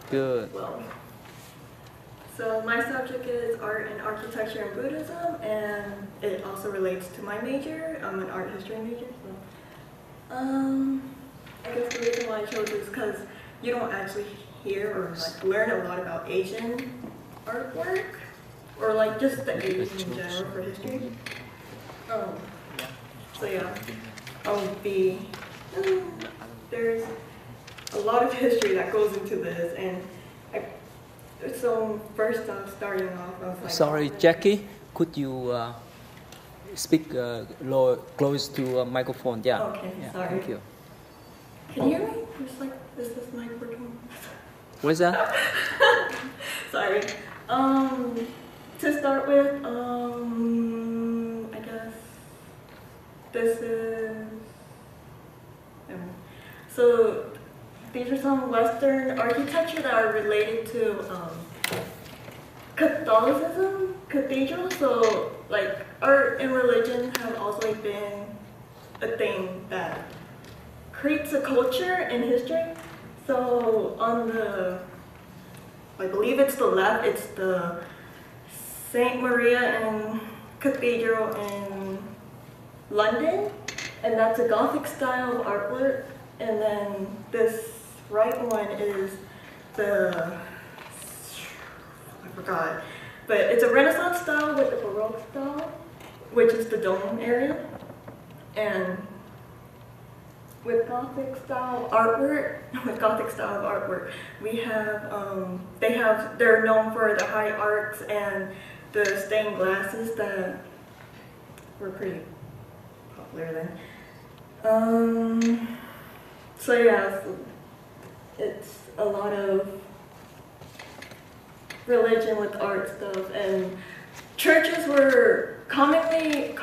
Good. Well, so my subject is art and architecture and Buddhism, and it also relates to my major. I'm an art history major. So, I guess the reason why I chose is because you don't actually hear or like learn a lot about Asian artwork, or like just the Asian in general for history. So yeah, I'll be. There's a lot of history that goes into this, and so first off, starting off, I was like, Sorry, Jackie, could you speak close to a microphone? Yeah. Okay, Yeah, sorry. thank you. Can you hear me? Just like, is this mic working? What's that? Sorry. To start with, I guess this is. So these are some Western architecture that are related to Catholicism, cathedrals. So like art and religion have also been a thing that creates a culture in history. So on the, I believe it's the left, it's the Saint Maria and Cathedral in London, and that's a Gothic style of artwork. And then this right one is the, I forgot, but it's a Renaissance style with the Baroque style, which is the dome area. And with Gothic style artwork, we have, they're known for the high arcs and the stained glasses that were pretty popular then. So yeah, it's a lot of religion with art stuff, and churches were commonly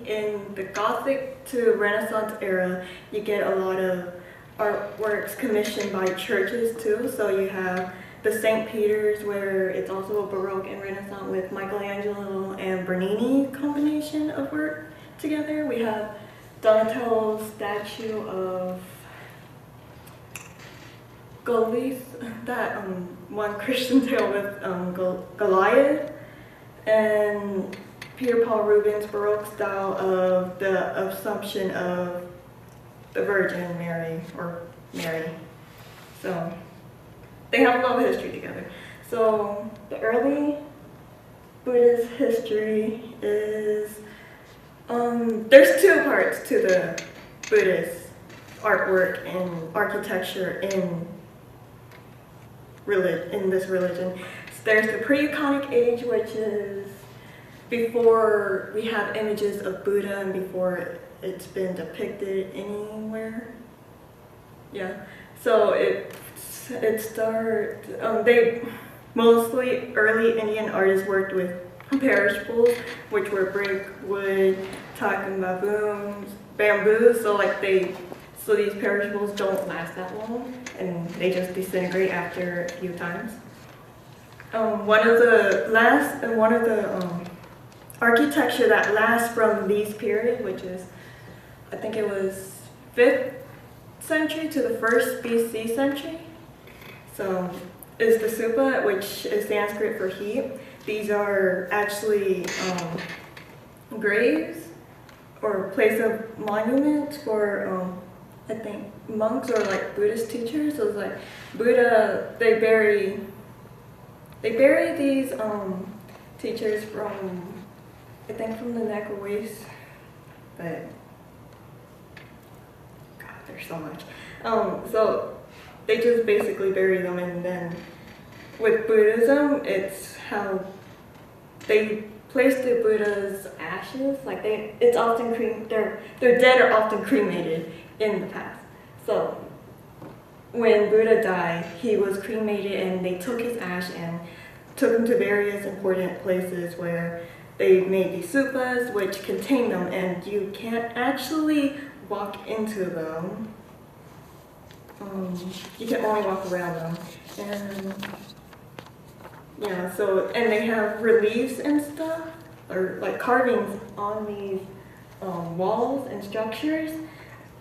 in the Gothic to Renaissance era. You get a lot of artworks commissioned by churches too. So you have the St. Peter's, where it's also a Baroque and Renaissance with Michelangelo and Bernini combination of work together. We have Donatello's statue of Goliath, that one Christian tale with Goliath, and Peter Paul Rubens' Baroque style of the Assumption of the Virgin Mary, or Mary. So they have a lot of history together. So the early Buddhist history is, there's two parts to the Buddhist artwork and architecture in this religion. So there's the pre-Iconic age, which is before we have images of Buddha and before it's been depicted anywhere. Yeah. So they mostly early Indian artists worked with perishables, which were brick, wood, talc, and bamboo. So these perishables don't last that long, and they just disintegrate after a few times. One of the architecture that lasts from these period, which is, I think it was 5th century to the 1st BC century. So is the stupa, which is Sanskrit for heap. These are actually graves or place of monument for I think monks or like Buddhist teachers. So it's like Buddha, they bury these teachers from, I think, from the neck or waist, but God, there's so much. So they just basically bury them, and then with Buddhism, it's how they place the Buddha's ashes. Like it's often their dead are often cremated in the past. So when Buddha died, he was cremated, and they took his ash and took him to various important places where they made these stupas, which contain them, and you can't actually walk into them. You can only walk around them. And yeah, so, and they have reliefs and stuff, or like carvings on these walls and structures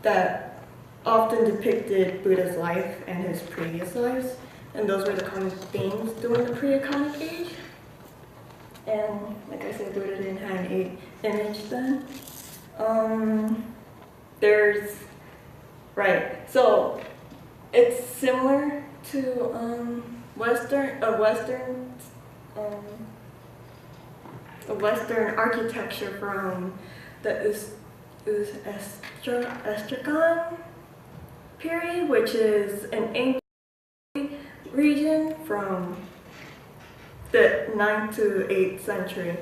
that often depicted Buddha's life and his previous lives. and those were the common themes during the pre-iconic age. And like I said, Buddha didn't have an image then. So it's similar to Western architecture from the Estragon period, which is an ancient region from the 9th to 8th century.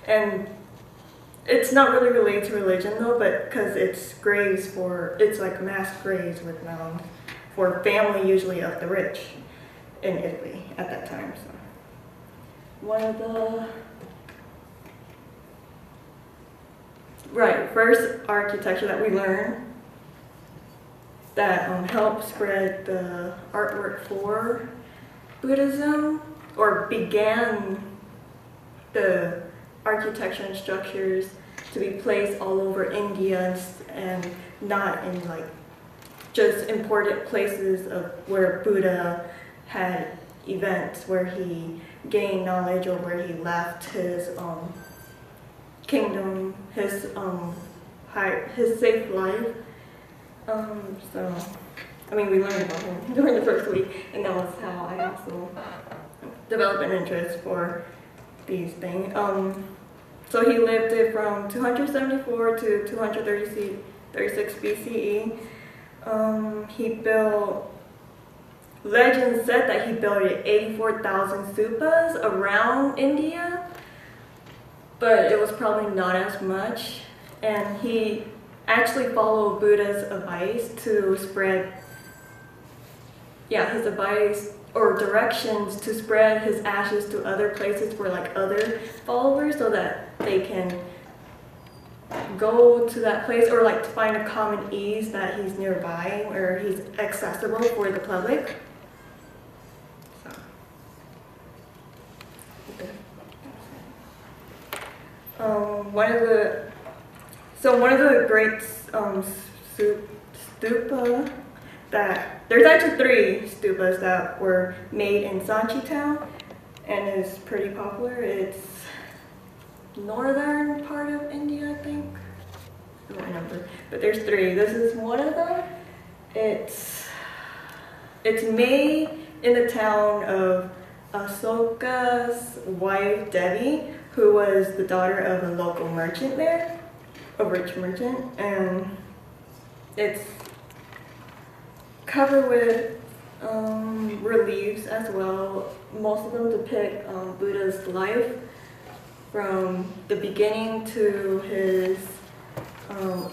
And it's not really related to religion though, but because it's like mass graves with mounds for family usually of the rich in Italy at that time. So one of the first architecture that we learn that helped spread the artwork for Buddhism, or began the architecture and structures to be placed all over India and not in like just important places of where Buddha had events where he gained knowledge or where he left his kingdom, his safe life. So I mean, we learned about him during the first week, and that was how I also developed an interest for these things. So he lived it from 274 to 236 BCE. He built, legend said that he built 84,000 stupas around India, but it was probably not as much. And he actually followed Buddha's advice to spread, his advice or directions to spread his ashes to other places for like other followers so that they can go to that place, or like to find a common ease that he's nearby where he's accessible for the public. One of the great stupa that there's actually 3 stupas that were made in Sanchi town and is pretty popular. It's northern part of India, I think. I don't remember, but there's 3. This is one of them. It's made in the town of Asoka's wife Devi, who was the daughter of a local merchant there, a rich merchant, and it's covered with reliefs as well. Most of them depict Buddha's life from the beginning to his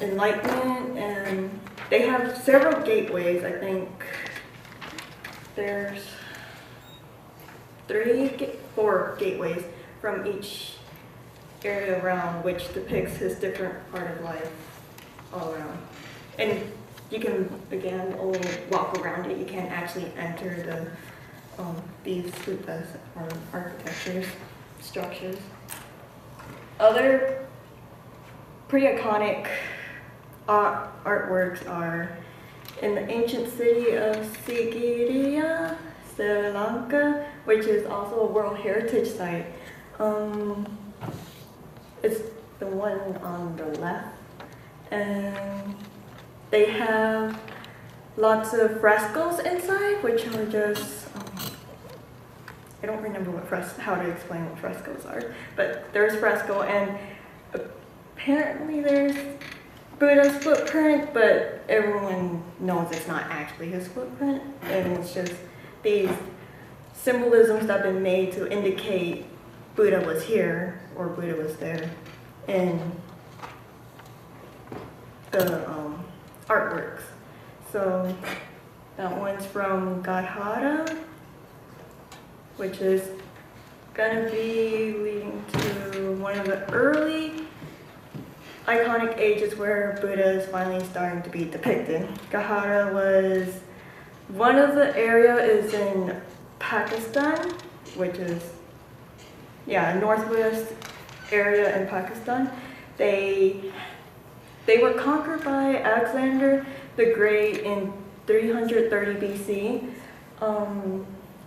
enlightenment, and they have several gateways. I think there's 4 gateways from each area around, which depicts his different part of life all around. And you can, again, only walk around it. You can't actually enter these stupas or structures. Other pre-iconic artworks are in the ancient city of Sigiriya, Sri Lanka, which is also a World Heritage Site. It's the one on the left, and they have lots of frescoes inside, which are just, I don't remember how to explain what frescoes are, but there's fresco, and apparently there's Buddha's footprint, but everyone knows it's not actually his footprint, and it's just these symbolisms that have been made to indicate Buddha was here or Buddha was there in the artworks. So that one's from Gahara, which is gonna be leading to one of the early iconic ages where Buddha is finally starting to be depicted. Gahara was one of the areas in Pakistan, which is northwest area in Pakistan. They were conquered by Alexander the Great in 330 BC.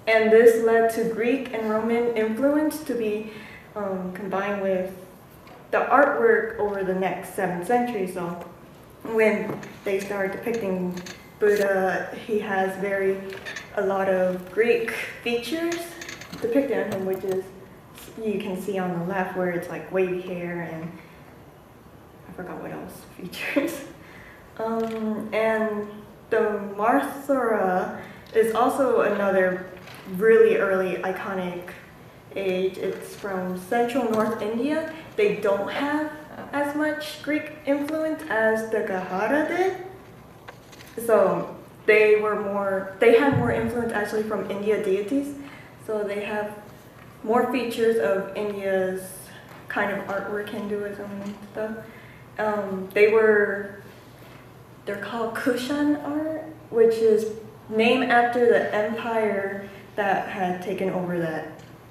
And this led to Greek and Roman influence to be combined with the artwork over the next 7th century. So when they started depicting Buddha, he has a lot of Greek features depicted on him, which is, you can see on the left where it's like wavy hair and I forgot what else features. And the Mathura is also another really early iconic age. It's from central North India. They don't have as much Greek influence as the Gahara did. So they had more influence actually from India deities. So they have more features of India's kind of artwork, Hinduism and stuff. They're called Kushan art, which is named after the empire that had taken over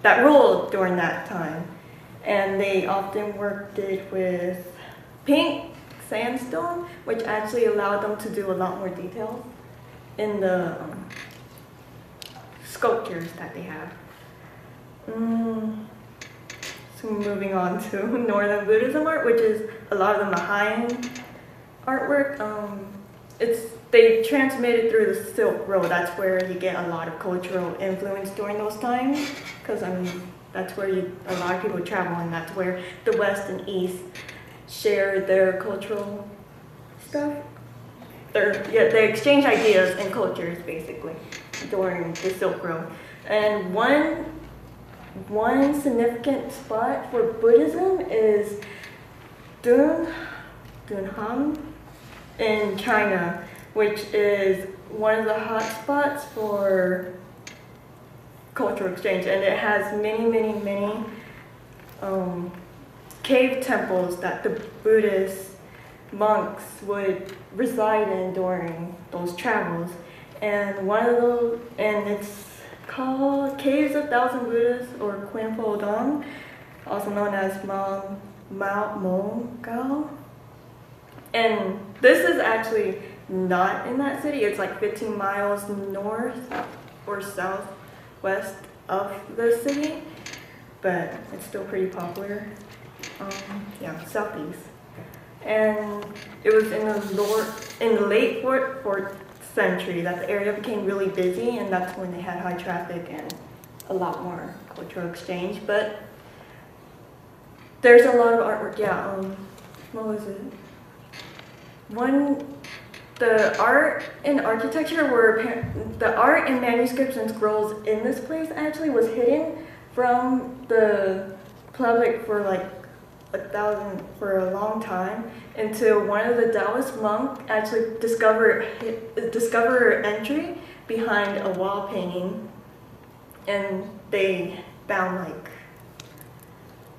that ruled during that time. And they often worked it with pink sandstone, which actually allowed them to do a lot more detail in the sculptures that they have. So moving on to Northern Buddhism art, which is a lot of the Mahayan artwork. They transmitted through the Silk Road. That's where you get a lot of cultural influence during those times, because that's where a lot of people travel, and that's where the West and East share their cultural stuff. They exchange ideas and cultures basically during the Silk Road. And one significant spot for Buddhism is Dunhuang in China, which is one of the hot spots for cultural exchange, and it has many cave temples that the Buddhist monks would reside in during those travels. And it's called Caves of Thousand Buddhas, or Quanpo Dong, also known as Mao Mo. And this is actually not in that city. It's like 15 miles north or southwest of the city, but it's still pretty popular. Southeast. And it was in the late 4th century that the area became really busy, and that's when they had high traffic and a lot more cultural exchange. But there's a lot of artwork. What was it? The art and architecture the art and manuscripts and scrolls in this place actually was hidden from the public for like for a long time, until one of the Taoist monks actually discovered entry behind a wall painting, and they found like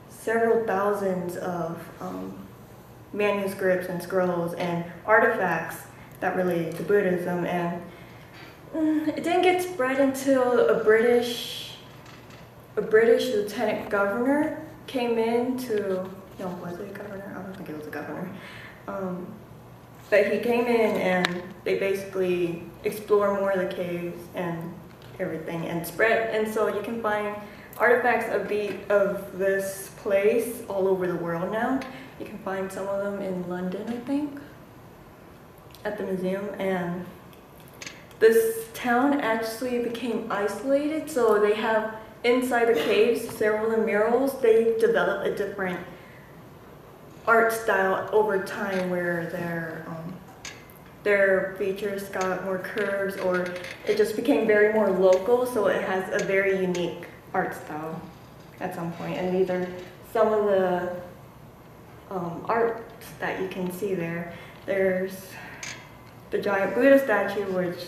several thousands of manuscripts and scrolls and artifacts that related to Buddhism. And it didn't get spread until a British lieutenant governor came in was it a governor? I don't think it was a governor. But he came in and they basically explore more of the caves and everything and spread. And so you can find artifacts of this place all over the world now. You can find some of them in London, I think, at the museum. And this town actually became isolated, so they have inside the caves several of the murals. They developed a different art style over time, where their features got more curves, or it just became very more local, so it has a very unique art style at some point. And these are some of the art that you can see there. There's the giant Buddha statue, which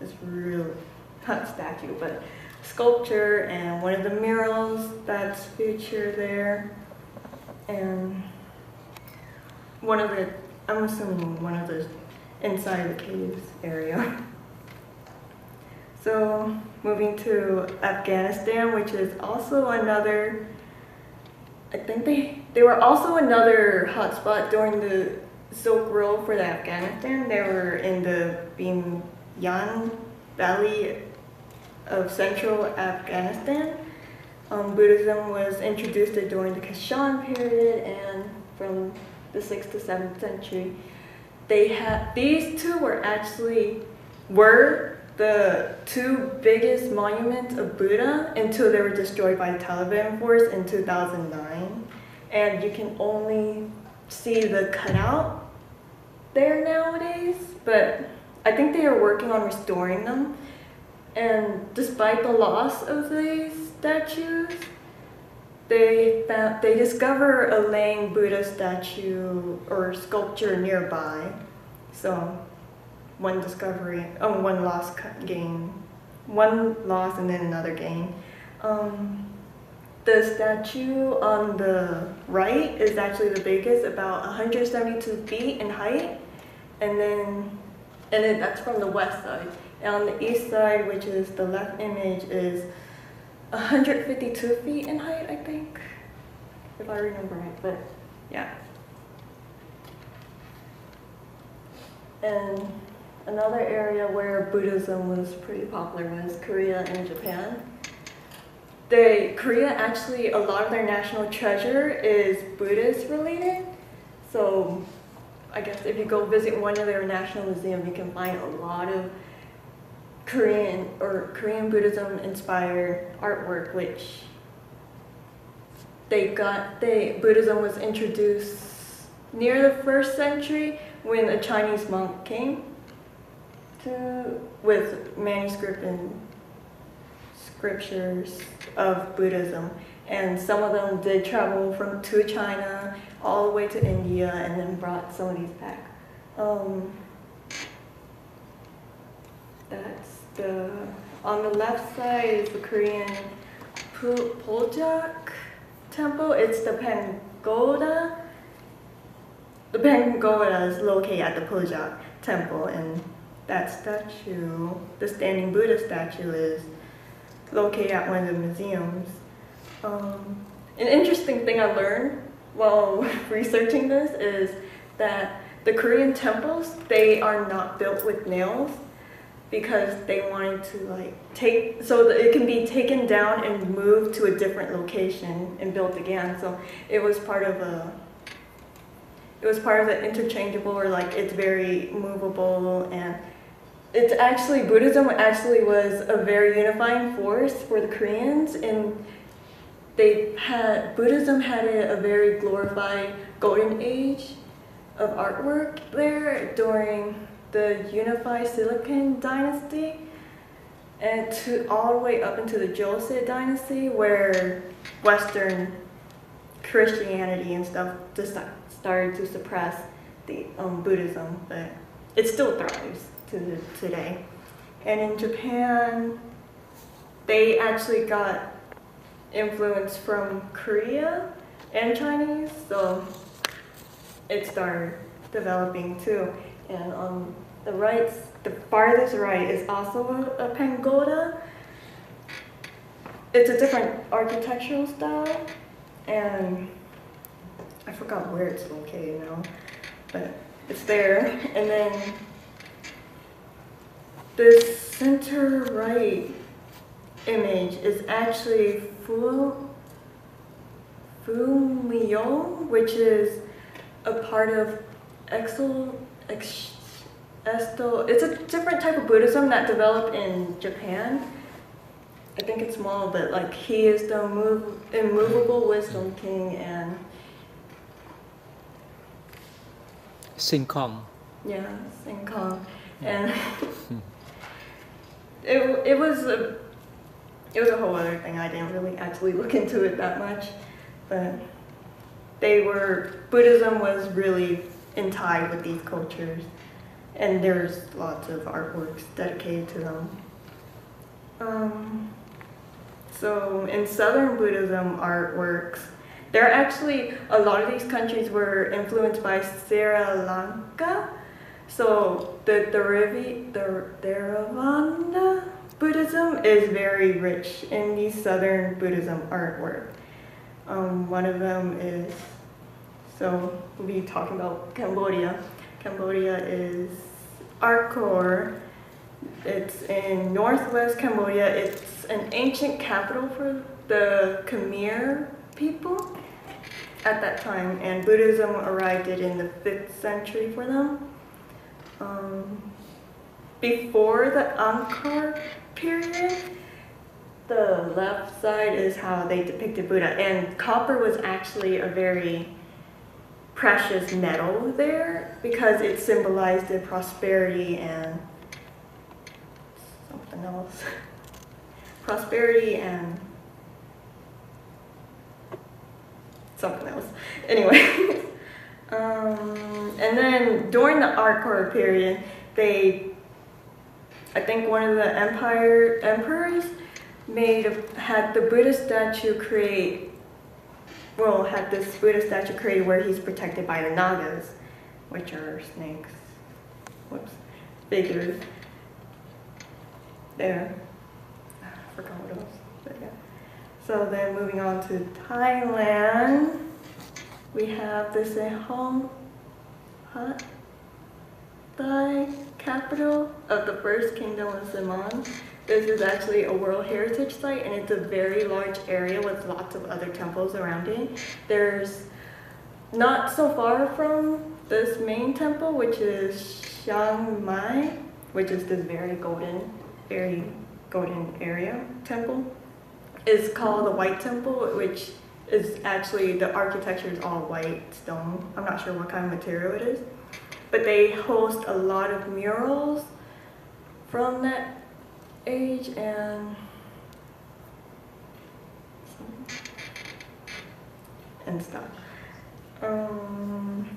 is really not statue, but sculpture, and one of the murals that's featured there, and I'm assuming one of the inside the caves area. So moving to Afghanistan, which is also another, I think they were also another hotspot during the Silk Road for the Afghanistan. They were in the Bimyan Valley of central Afghanistan. Buddhism was introduced during the Kashan period and from the 6th to 7th century. These two were the two biggest monuments of Buddha until they were destroyed by the Taliban force in 2009. And you can only see the cutout there nowadays, but I think they are working on restoring them. And despite the loss of these statues, they discover a Lang Buddha statue or sculpture nearby. So one discovery, one loss gain, one loss and then another gain. The statue on the right is actually the biggest, about 172 feet in height, and then that's from the west side. And on the east side, which is the left image, is 152 feet in height, I think, if I remember right, but yeah. And another area where Buddhism was pretty popular was Korea and Japan. Korea actually, a lot of their national treasure is Buddhist related. So I guess if you go visit one of their national museums, you can find a lot of Korean Buddhism inspired artwork, which Buddhism was introduced near the 1st century when a Chinese monk came with manuscript and scriptures of Buddhism, and some of them did travel to China all the way to India and then brought some of these back. On the left side is the Korean Puljak temple. It's the pagoda. The pagoda is located at the Puljak temple, and that statue, the standing Buddha statue, is located at one of the museums. An interesting thing I learned while researching this is that the Korean temples, they are not built with nails because they wanted to so that it can be taken down and moved to a different location and built again. So it was part of the interchangeable, or it's very movable, and Buddhism actually was a very unifying force for the Koreans, and Buddhism had a very glorified golden age of artwork there during the unified Silla dynasty, and all the way up into the Joseon dynasty, where Western Christianity and stuff just started to suppress the Buddhism, but it still thrives to today. And in Japan, they actually got influence from Korea and Chinese, so it started developing too. And on the farthest right is also a pagoda. It's a different architectural style, and I forgot where it's located now, but it's there. And then the center right image is actually Fumio, which is a part of it's a different type of Buddhism that developed in Japan. I think it's small, but he is the immovable wisdom king, and Singkong. Yeah, Singkong, and it was a whole other thing. I didn't really actually look into it that much, but Buddhism was really in tie with these cultures, and there's lots of artworks dedicated to them. So in Southern Buddhism artworks, a lot of these countries were influenced by Sri Lanka. So the Theravada Buddhism is very rich in these Southern Buddhism artwork. One of them is, so we'll be talking about Cambodia. Cambodia is Angkor, It's in northwest Cambodia. It's an ancient capital for the Khmer people at that time, and Buddhism arrived in the 5th century for them. Before the Angkor period, the left side is how they depicted Buddha, and copper was actually a very precious metal there because it symbolized the prosperity and something else. Prosperity and something else. Anyway, and then during the Angkor period, I think one of the emperors had the Buddha statue had this Buddha statue created where he's protected by the Nagas, which are snakes. Whoops, figures. There. I forgot what else. But yeah. So then moving on to Thailand, we have the Sehong Hat Thai, capital of the first kingdom of Simon. This is actually a World Heritage Site, and it's a very large area with lots of other temples around it. There's not so far from this main temple, which is Chiang Mai, which is this very golden area temple. It's called the White Temple, which is actually, the architecture is all white stone. I'm not sure what kind of material it is, but they host a lot of murals from that age and stuff. And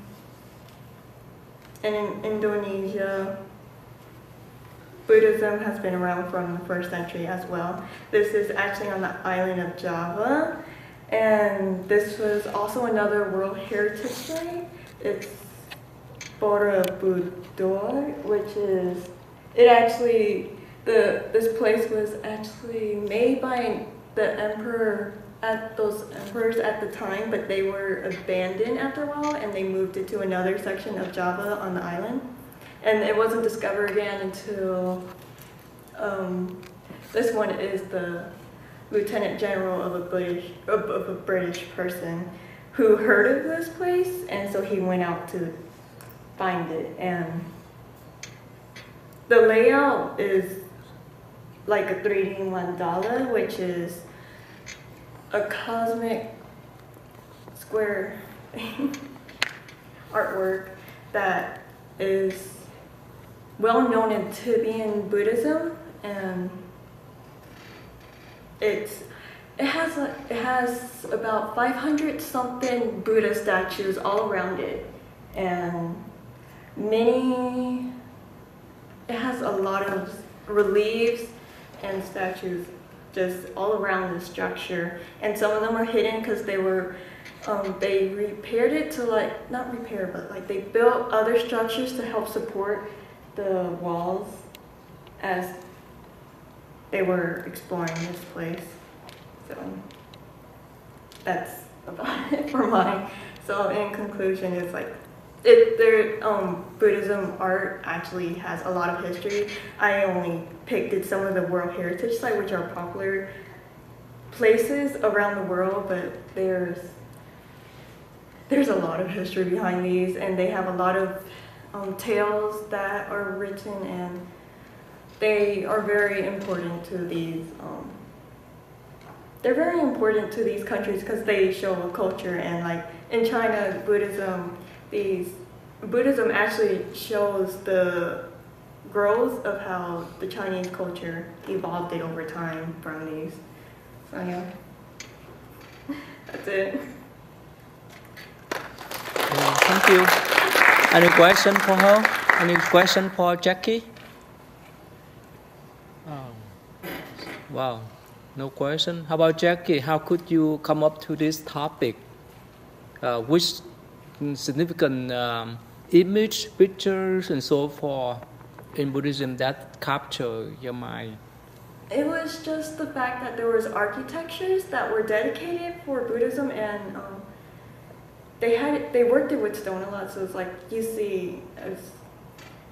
in Indonesia, Buddhism has been around from the 1st century as well. This is actually on the island of Java, and this was also another World Heritage Site. It's Borobudur, which is, this place was actually made by those emperors at the time, but they were abandoned after a while, and they moved it to another section of Java on the island. And it wasn't discovered again until, this one is the Lieutenant General of a British person who heard of this place, and so he went out to find it. And the layout is like a 3D mandala, which is a cosmic square artwork that is well known in Tibetan Buddhism, and it has about 500 something Buddha statues all around it, and it has a lot of reliefs and statues just all around the structure, and some of them are hidden because they repaired it to they built other structures to help support the walls as they were exploring this place. So that's about it for mine. So in conclusion, it's like Buddhism art actually has a lot of history. I only picked some of the World Heritage Sites, which are popular places around the world, but there's a lot of history behind these, and they have a lot of tales that are written, and they are very important to these. They're very important to these countries because they show a culture, and like in China, Buddhism actually shows the growth of how the Chinese culture evolved it over time from these. So yeah, that's it. Thank you. Any question for her? Any question for Jackie? Oh. Wow, no question. How about Jackie? How could you come up to this topic? Which significant image, pictures, and so forth in Buddhism that capture your mind? It was just the fact that there was architectures that were dedicated for Buddhism, and they worked it with stone a lot, so it's like you see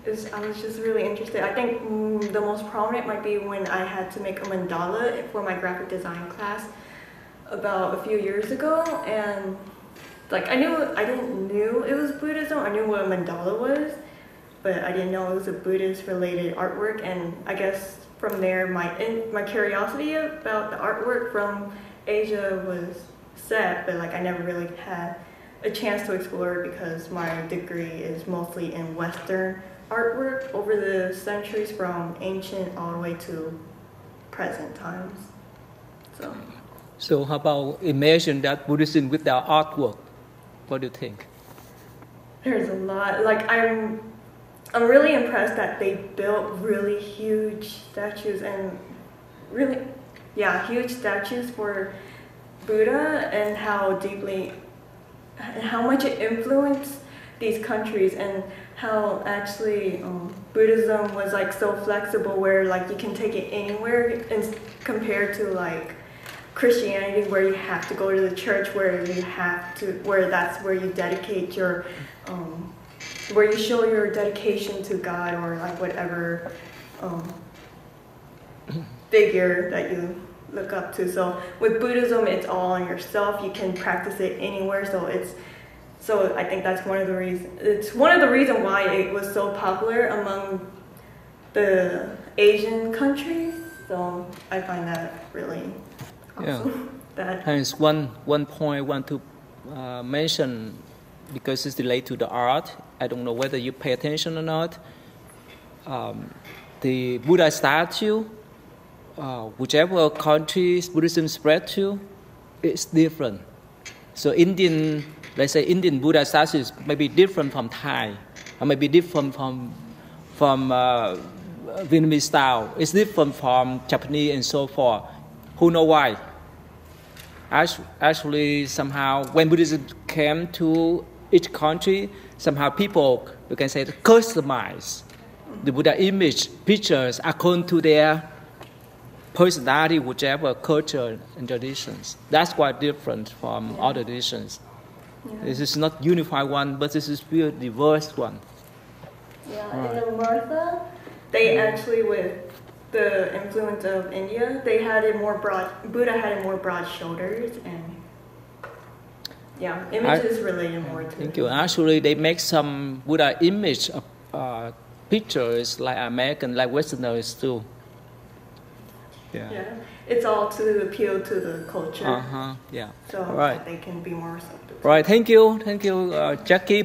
I was just really interested. I think the most prominent might be when I had to make a mandala for my graphic design class about a few years ago, and like I didn't knew it was Buddhism. I knew what a mandala was, but I didn't know it was a Buddhist related artwork. And I guess from there, my curiosity about the artwork from Asia was set, but like I never really had a chance to explore it because my degree is mostly in Western artwork over the centuries from ancient all the way to present times. So how about imagine that Buddhism without artwork? What do you think? There's a lot. Like I'm really impressed that they built really huge statues and huge statues for Buddha, and how much it influenced these countries, and how actually Buddhism was like so flexible where like you can take it anywhere, and compared to like Christianity where you have to go to the church, where that's where you dedicate your where you show your dedication to God or like whatever figure that you look up to. So with Buddhism, it's all on yourself. You can practice it anywhere. So I think that's one of the reasons. It's one of the reasons why it was so popular among the Asian countries. So I find that really awesome. Yeah. And it's one point I want to mention, because it's related to the art. I don't know whether you pay attention or not. The Buddha statue, whichever countries Buddhism spread to, it's different. So let's say Indian Buddha statues may be different from Thai, or may be different from Vietnamese style. It's different from Japanese and so forth. Who know why? Actually, somehow when Buddhism came to each country, somehow people, you can say, customize the Buddha image, pictures according to their personality, whichever culture and traditions. That's quite different from other traditions. Yeah. This is not unified one, but this is pure diverse one. Yeah, in the Martha, they actually, with the influence of India, Buddha had more broad shoulders, and images related more to Thank you. Actually, they make some Buddha image pictures like American, like Westerners too. Yeah, it's all to appeal to the culture. Yeah. So right. they can be more receptive. Right. Thank you, Jackie.